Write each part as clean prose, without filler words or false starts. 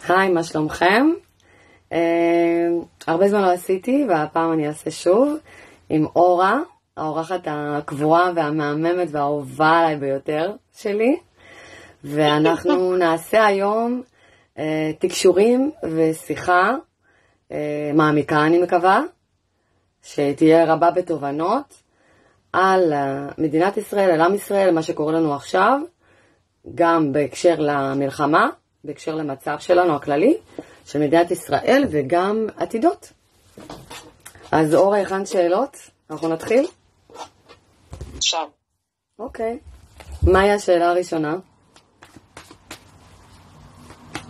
היי, מה שלומכם? הרבה זמן לא עשיתי, והפעם אני אעשה שוב עם אורה, האורחת הקבועה והמהממת והאהובה עליי ביותר שלי. ואנחנו נעשה היום תקשורים ושיחה מעמיקה, אני מקווה, שתהיה רבה בתובנות על מדינת ישראל, על עם ישראל, מה שקורה לנו עכשיו, גם בהקשר למלחמה, בהקשר למצב שלנו הכללי, של מדינת ישראל, וגם עתידות. אז אורה, הכנת שאלות? אנחנו נתחיל? עכשיו. אוקיי. מהי השאלה הראשונה?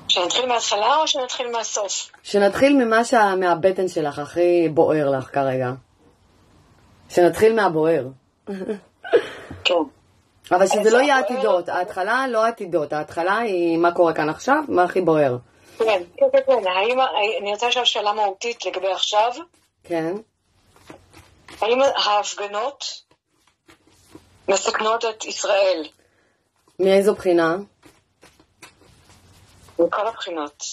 שנתחיל מההתחלה או שנתחיל מהסוף? שנתחיל מהבטן שלך, הכי בוער לך כרגע. שנתחיל מהבוער. כן. אבל שזה לא יהיה עתידות. ההתחלה לא עתידות. ההתחלה היא מה קורה כאן עכשיו, מה הכי בוער. כן, כן, כן. אני רוצה לשאול שאלה מהותית לגבי עכשיו. כן. האם ההפגנות מסכנות את ישראל? מאיזו בחינה? מכל הבחינות.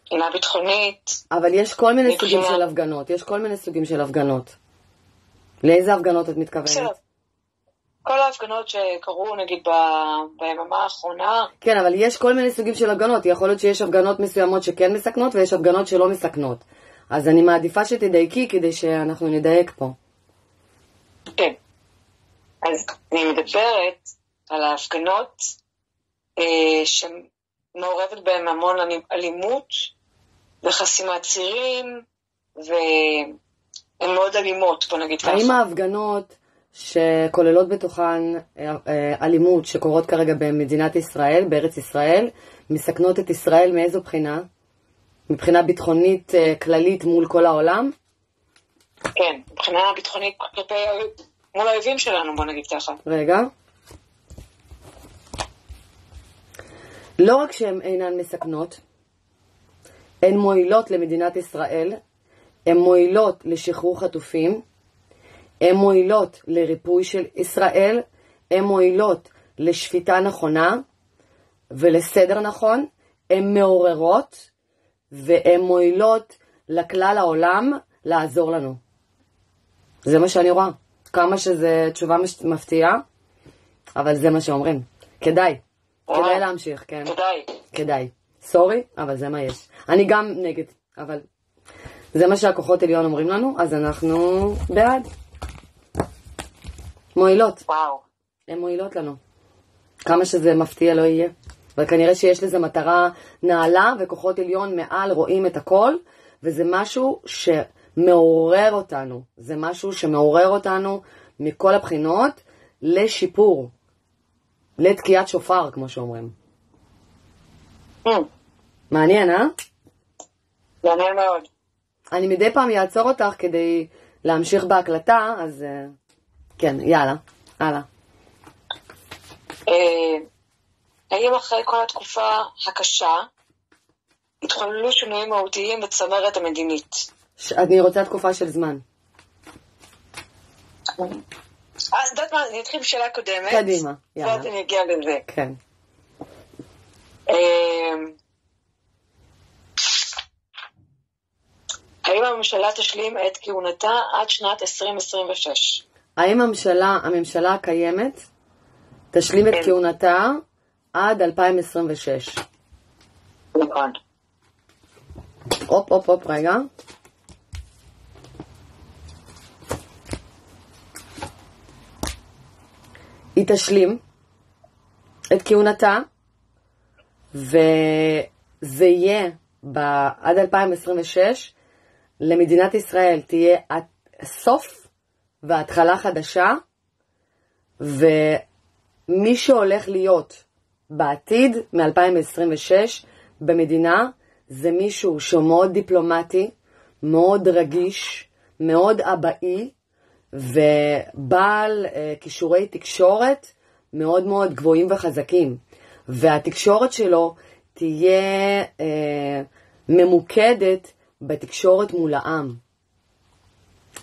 בחינה ביטחונית. אבל יש כל מיני סוגים של הפגנות. יש כל מיני סוגים של הפגנות. לאיזה הפגנות את מתכוונת? בסדר. כל ההפגנות שקרו, נגיד, ביממה האחרונה. כן, אבל יש כל מיני סוגים של הפגנות. יכול להיות שיש הפגנות מסוימות שכן מסכנות, ויש הפגנות שלא מסכנות. אז אני מעדיפה שתדייקי כדי שאנחנו נדייק פה. כן. אז אני מדברת על ההפגנות שמעורבת בהן המון אלימות וחסימת צירים, והן מאוד אלימות, בוא נגיד ככה. האם ההפגנות שכוללות בתוכן אלימות שקורות כרגע במדינת ישראל, בארץ ישראל, מסכנות את ישראל מאיזו בחינה? מבחינה ביטחונית כללית מול כל העולם? כן, מבחינה ביטחונית מול האויבים שלנו, בוא נגיד ככה. רגע. לא רק שהן אינן מסכנות, הן מועילות למדינת ישראל, הן מועילות לשחרור חטופים, הן מועילות לריפוי של ישראל, הן מועילות לשפיטה נכונה ולסדר נכון, הן מעוררות והן מועילות לכלל העולם לעזור לנו. זה מה שאני רואה. כמה שזה תשובה מפתיעה, אבל זה מה שאומרים. כדאי להמשיך, כן. כדאי. סורי, אבל זה מה יש. אני גם נגד, אבל זה מה שהכוחות עליון אומרים לנו, אז אנחנו בעד. מועילות. וואו. הן מועילות לנו. כמה שזה מפתיע לא יהיה. אבל כנראה שיש לזה מטרה נעלה, וכוחות עליון מעל רואים את הכל, וזה משהו שמעורר אותנו. זה משהו שמעורר אותנו מכל הבחינות לשיפור. לתקיעת שופר, כמו שאומרים. מעניין, אה? מעניין מאוד. אני מדי פעם יעצור אותך כדי להמשיך בהקלטה, אז כן, יאללה, הלאה. האם אחרי כל התקופה הקשה התחוללו שינויים מהותיים בצמרת המדינית? אני רוצה תקופה של זמן. יודעת מה, אני אתחיל בשאלה קודמת. קדימה, יאללה. ואז אני אגיע לזה. כן. האם הממשלה תשלים את כהונתה עד שנת 2026? האם הממשלה הקיימת תשלים את כהונתה עד 2026? נכון. הופ, רגע. היא תשלים את כהונתה, וזה יהיה עד 2026, למדינת ישראל תהיה סוף והתחלה חדשה, ומי שהולך להיות בעתיד מ-2026 במדינה, זה מישהו שהוא מאוד דיפלומטי, מאוד רגיש, מאוד אבאי, ובעל כישורי תקשורת מאוד מאוד גבוהים וחזקים. והתקשורת שלו תהיה ממוקדת בתקשורת מול העם,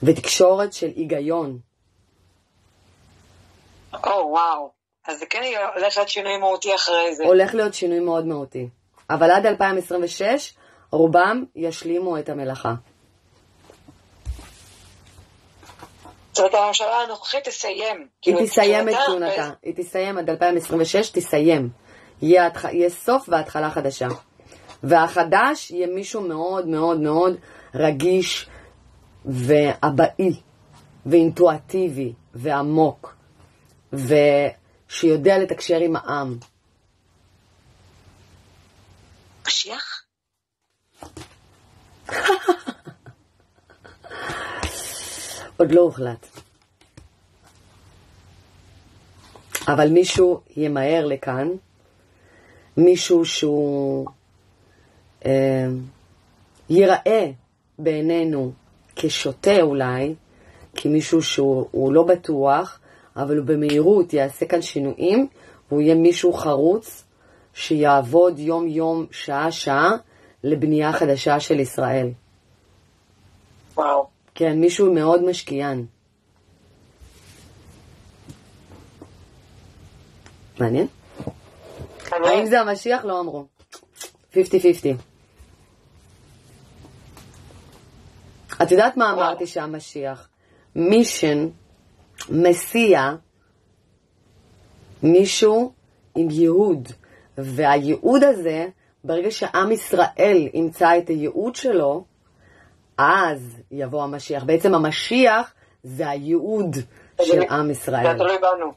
ותקשורת של היגיון. וואו. אז זה כן הולך להיות שינוי מהותי אחרי זה. הולך להיות שינוי מאוד מהותי. אבל עד 2026 רובם ישלימו את המלאכה. זאת אומרת, הממשלה הנוכחית תסיים. היא תסיים את כהונתה. היא תסיים עד 2026, תסיים. יהיה סוף והתחלה חדשה. והחדש יהיה מישהו מאוד מאוד מאוד רגיש ואבאי ואינטואטיבי ועמוק ושיודע לתקשר עם העם. משיח? עוד לא הוחלט. אבל מישהו ימהר לכאן, מישהו שהוא ייראה בעינינו כשוטה אולי, כמישהו שהוא לא בטוח, אבל הוא במהירות יעשה כאן שינויים, והוא יהיה מישהו חרוץ שיעבוד יום יום, שעה שעה, לבנייה חדשה של ישראל. וואו. כן, מישהו מאוד משקיען. מעניין? האם זה המשיח? לא אמרו. 50-50. את יודעת מה אמרתי שהמשיח? מישן, מסיע, מישהו עם ייעוד. והייעוד הזה, ברגע שעם ישראל ימצא את הייעוד שלו, אז יבוא המשיח. בעצם המשיח זה הייעוד של עם ישראל. זה תלוי בנו.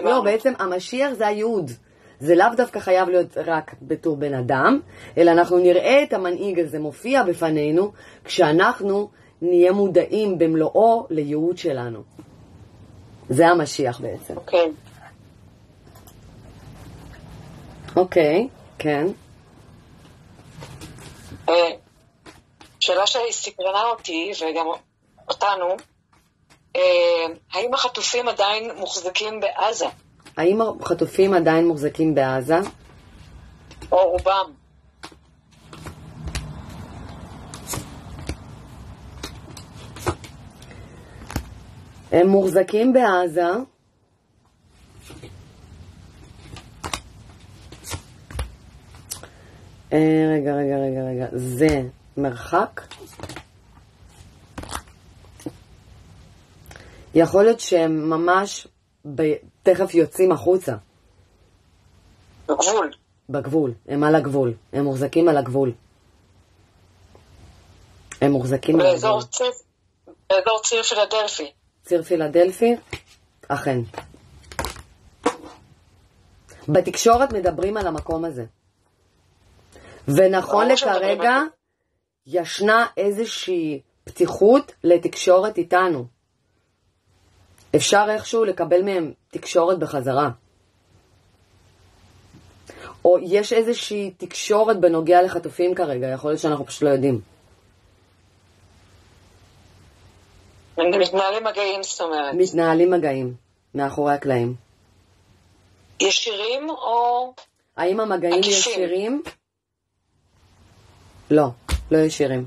לא, בעצם המשיח זה הייעוד. זה לאו דווקא חייב להיות רק בתור בן אדם, אלא אנחנו נראה את המנהיג הזה מופיע בפנינו, כשאנחנו נהיה מודעים במלואו לייעוד שלנו. זה המשיח בעצם. אוקיי. אוקיי, כן. שאלה שסקרנה אותי וגם אותנו, האם החטופים עדיין מוחזקים בעזה? האם החטופים עדיין מוחזקים בעזה? או רובם? הם מוחזקים בעזה. רגע. זה מרחק. יכול להיות שהם ממש תכף יוצאים החוצה. בגבול. בגבול, הם על הגבול. הם מוחזקים על הגבול. הם מוחזקים על הגבול. באזור ציר פילדלפי. ציר פילדלפי? אכן. בתקשורת מדברים על המקום הזה. ונכון לכרגע, ישנה איזושהי פתיחות לתקשורת איתנו. אפשר איכשהו לקבל מהם תקשורת בחזרה. או יש איזושהי תקשורת בנוגע לחטופים כרגע, יכול להיות שאנחנו פשוט לא יודעים. מתנהלים מגעים, זאת אומרת. מתנהלים מגעים, מאחורי הקלעים. ישירים או האם המגעים ישירים? לא, לא ישירים.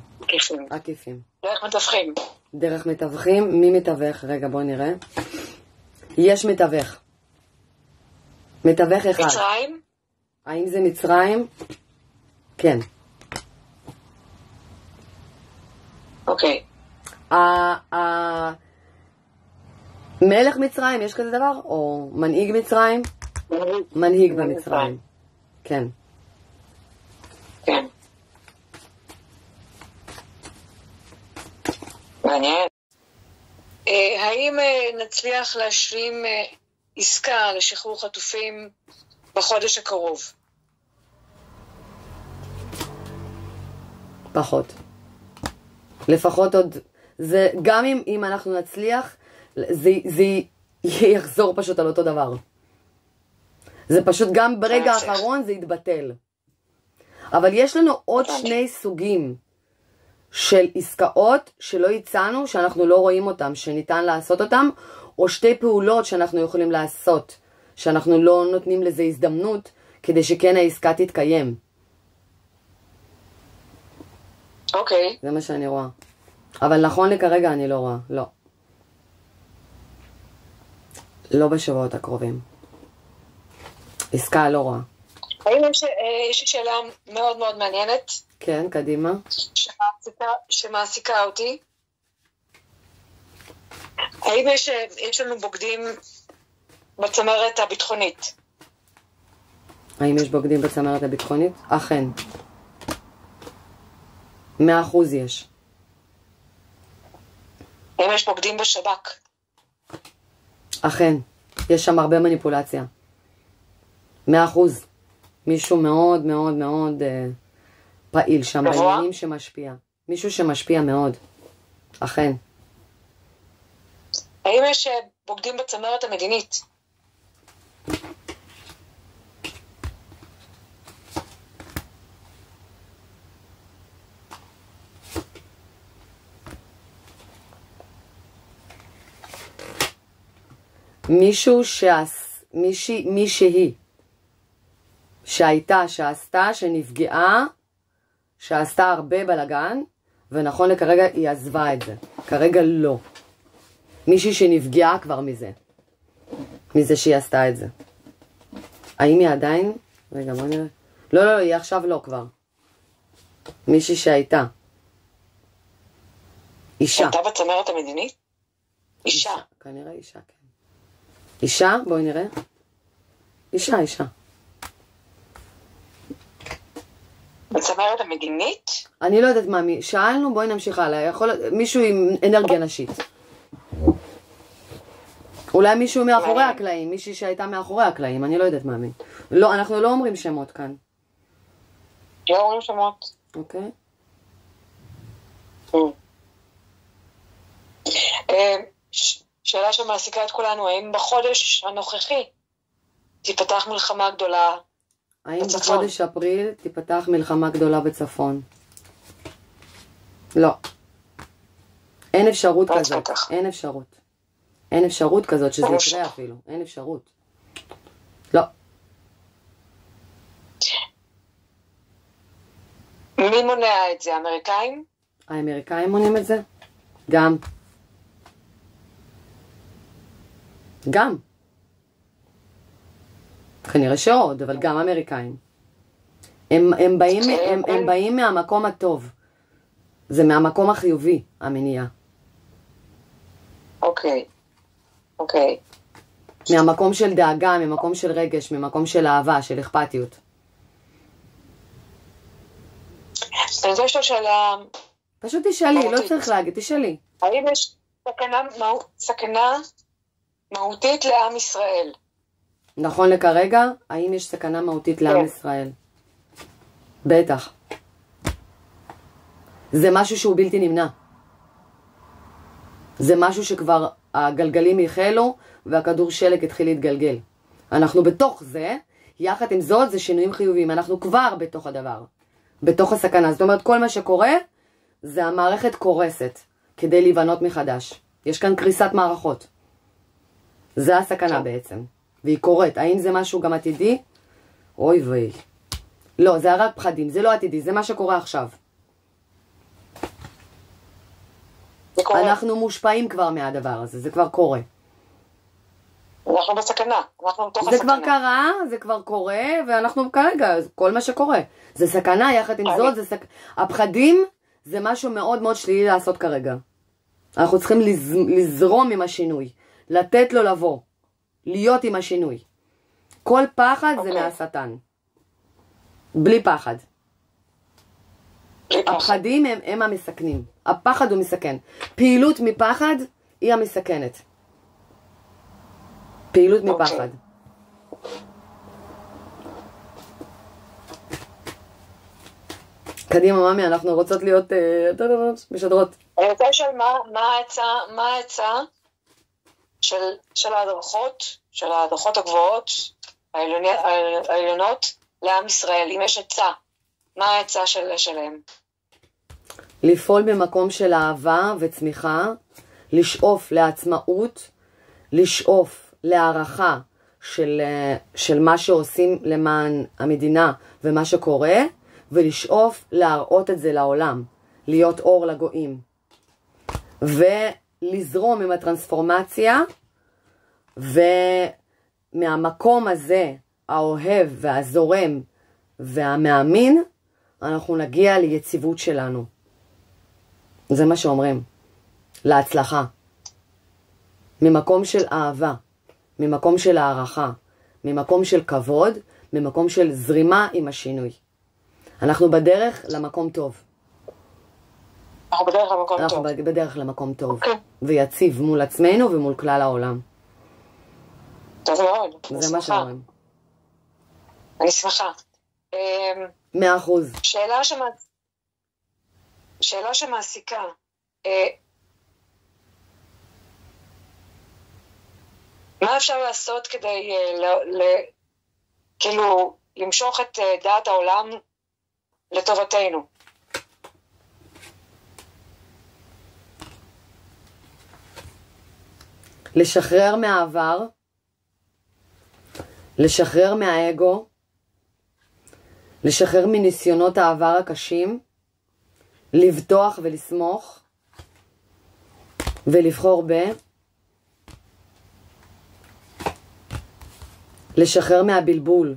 עקיפים. דרך מתווכים. דרך מתווכים, מי מתווך? רגע, בוא נראה. יש מתווך. מתווך אחד. מצרים? האם זה מצרים? כן. אוקיי. מלך מצרים, יש כזה דבר? או מנהיג מצרים? מנהיג במצרים. כן. כן. מעניין. האם נצליח להשלים עסקה לשחרור חטופים בחודש הקרוב? פחות. לפחות עוד, זה, גם אם אנחנו נצליח, זה יחזור פשוט על אותו דבר. זה פשוט גם ברגע האחרון זה יתבטל. אבל יש לנו עוד שני סוגים של עסקאות שלא הצענו, שאנחנו לא רואים אותם, שניתן לעשות אותם, או שתי פעולות שאנחנו יכולים לעשות, שאנחנו לא נותנים לזה הזדמנות, כדי שכן העסקה תתקיים. אוקיי. זה מה שאני רואה. אבל נכון לכרגע אני לא רואה, לא. לא בשבועות הקרובים. עסקה לא רואה. האם יש שאלה מאוד מאוד מעניינת? כן, קדימה. שמעסיקה אותי. האם יש לנו בוגדים בצמרת הביטחונית? האם יש בוגדים בצמרת הביטחונית? אכן. 100% יש. האם יש בוגדים בשב"כ? אכן. יש שם הרבה מניפולציה. 100%. מישהו מאוד מאוד מאוד פעיל שם בעניינים שמשפיע. מישהו שמשפיע מאוד. אכן. האם יש בוגדים בצמרת המדינית? מישהי שהייתה, שעשתה, שנפגעה, שעשתה הרבה בלגן, ונכון לכרגע היא עזבה את זה. כרגע לא. מישהי שנפגעה כבר מזה שהיא עשתה את זה. האם היא עדיין? רגע, בוא נראה. לא, היא עכשיו לא כבר. מישהי שהייתה. אישה. הייתה בצמרת המדינית? אישה. כנראה אישה, כן. אישה? בואי נראה. אישה. בצמרת המדינית? אני לא יודעת מה, שאלנו, בואי נמשיך הלאה. מישהו עם אנרגיה נשית. אולי מישהו מאחורי הקלעים, מישהי שהייתה מאחורי הקלעים, אני לא יודעת מה מי. לא, אנחנו לא אומרים שמות כאן. לא אומרים שמות. אוקיי. שאלה שמעסיקה את כולנו, האם בחודש הנוכחי תיפתח מלחמה גדולה בצפון? האם בחודש אפריל תיפתח מלחמה גדולה בצפון? לא. אין אפשרות כזאת. אין אפשרות כזאת שזה יקרה אפילו. אין אפשרות. לא. מי מונע את זה? האמריקאים? האמריקאים מונעים את זה? גם. כנראה שעוד, אבל גם אמריקאים. הם באים מהמקום הטוב. זה מהמקום החיובי, המניעה. אוקיי. מהמקום של דאגה, ממקום של רגש, ממקום של אהבה, של אכפתיות. אני רוצה לשאול שאלה... פשוט תשאלי, לא צריך להגיד, תשאלי. האם יש סכנה מהותית לעם ישראל? נכון לכרגע, האם יש סכנה מהותית לעם ישראל? בטח. זה משהו שהוא בלתי נמנע. זה משהו שכבר הגלגלים החלו והכדור שלג התחיל להתגלגל. אנחנו בתוך זה, יחד עם זאת זה שינויים חיוביים. אנחנו כבר בתוך הדבר, בתוך הסכנה. זאת אומרת, כל מה שקורה זה המערכת קורסת כדי להיבנות מחדש. יש כאן קריסת מערכות. זה הסכנה בעצם. והיא קורית. האם זה משהו גם עתידי? אוי ואי. לא, זה רק פחדים. זה לא עתידי, זה מה שקורה עכשיו. אנחנו מושפעים כבר מהדבר הזה, זה כבר קורה. אנחנו בסכנה, אנחנו בתוך הסכנה. זה כבר קרה, זה כבר קורה, ואנחנו כרגע, כל מה שקורה. זה סכנה, יחד עם זאת, הפחדים זה משהו מאוד מאוד שלילי לעשות כרגע. אנחנו צריכים לזרום עם השינוי, לתת לו לבוא, להיות עם השינוי. כל פחד זה מהשטן. בלי פחד. הפחדים הם המסכנים. הפחד הוא מסכן. פעילות מפחד היא המסכנת. פעילות מפחד. קדימה, ממי, אנחנו רוצות להיות משדרות. אני רוצה לשאול מה העצה של ההדרכות הגבוהות, העליונות, לעם ישראל, אם יש עצה. מה העצה שלהם? לפעול במקום של אהבה וצמיחה, לשאוף לעצמאות, לשאוף להערכה של מה שעושים למען המדינה ומה שקורה, ולשאוף להראות את זה לעולם, להיות אור לגויים. ולזרום עם הטרנספורמציה, ומהמקום הזה, האוהב והזורם והמאמין, אנחנו נגיע ליציבות שלנו. זה מה שאומרים. להצלחה. ממקום של אהבה, ממקום של הערכה, ממקום של כבוד, ממקום של זרימה עם השינוי. אנחנו בדרך למקום טוב. אנחנו בדרך למקום טוב. אנחנו בדרך למקום טוב. ויציב מול עצמנו ומול כלל העולם. טוב מאוד. זה מה שאומרים. אני שמחה. 100%. שאלה שמעסיקה. מה אפשר לעשות כדי כאילו למשוך את דעת העולם לטובתנו? לשחרר מהעבר, לשחרר מהאגו, לשחרר מניסיונות העבר הקשים, לבטוח ולסמוך, ולבחור לשחרר מהבלבול,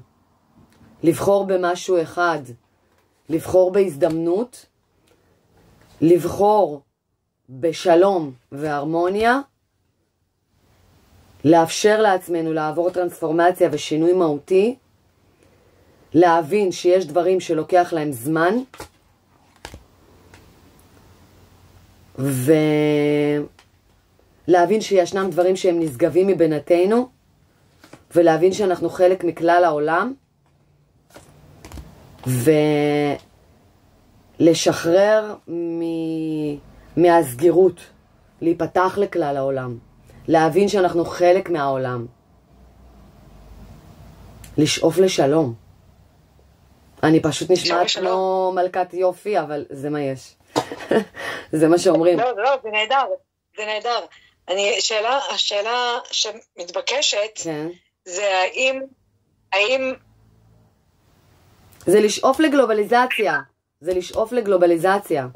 לבחור במשהו אחד, לבחור בהזדמנות, לבחור בשלום והרמוניה, לאפשר לעצמנו לעבור טרנספורמציה ושינוי מהותי, להבין שיש דברים שלוקח להם זמן, ולהבין שישנם דברים שהם נשגבים מבינתנו, ולהבין שאנחנו חלק מכלל העולם, ולשחרר מהסגירות, להיפתח לכלל העולם, להבין שאנחנו חלק מהעולם, לשאוף לשלום. אני פשוט נשמעת כמו מלכת יופי, אבל זה מה יש. זה מה שאומרים. לא, זה נהדר, זה נהדר. השאלה שמתבקשת, כן. זה האם... זה לשאוף לגלובליזציה. זה לשאוף לגלובליזציה.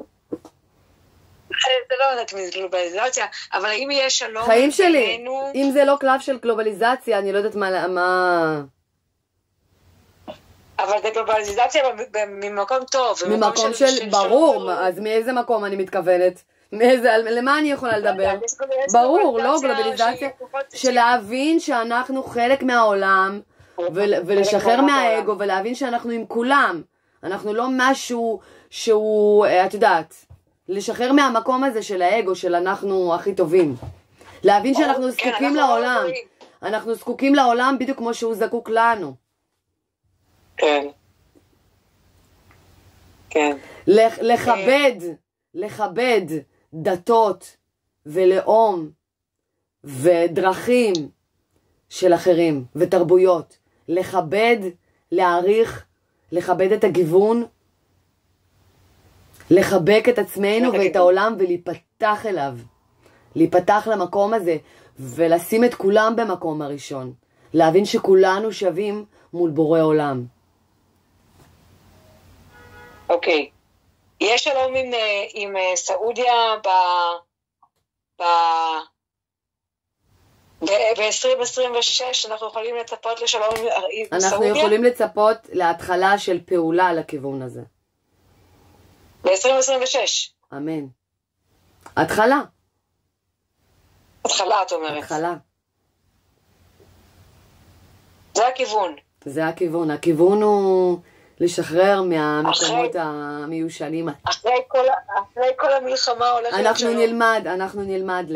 זה לא יודעת מגלובליזציה, אבל האם יש שלום... חיים שלי, אם זה לא קלף של גלובליזציה, אני לא יודעת מה... אבל זה גלובליזציה ממקום טוב. ממקום של... ברור, אז מאיזה מקום אני מתכוונת? למה אני יכולה לדבר? ברור, לא גלובליזציה, של להבין שאנחנו חלק מהעולם, ולשחרר מהאגו, ולהבין שאנחנו עם כולם. אנחנו לא משהו שהוא, את יודעת, לשחרר מהמקום הזה של האגו, של אנחנו הכי טובים. להבין שאנחנו זקוקים לעולם. אנחנו זקוקים לעולם בדיוק כמו שהוא זקוק לנו. כן. כן. לכבד דתות ולאום ודרכים של אחרים ותרבויות. לכבד, להעריך, לכבד את הגיוון, לחבק את עצמנו ואת העולם ולהיפתח אליו. להיפתח למקום הזה ולשים את כולם במקום הראשון. להבין שכולנו שווים מול בורא עולם. אוקיי. יש שלום עם סעודיה ב-2026, אנחנו יכולים לצפות לשלום עם סעודיה? אנחנו יכולים לצפות להתחלה של פעולה לכיוון הזה. ב-2026? אמן. התחלה. התחלה, את אומרת. התחלה. זה הכיוון. זה הכיוון. הכיוון הוא לשחרר מהמקומות המיושנים. אחרי כל המלחמה הולכת... אנחנו נלמד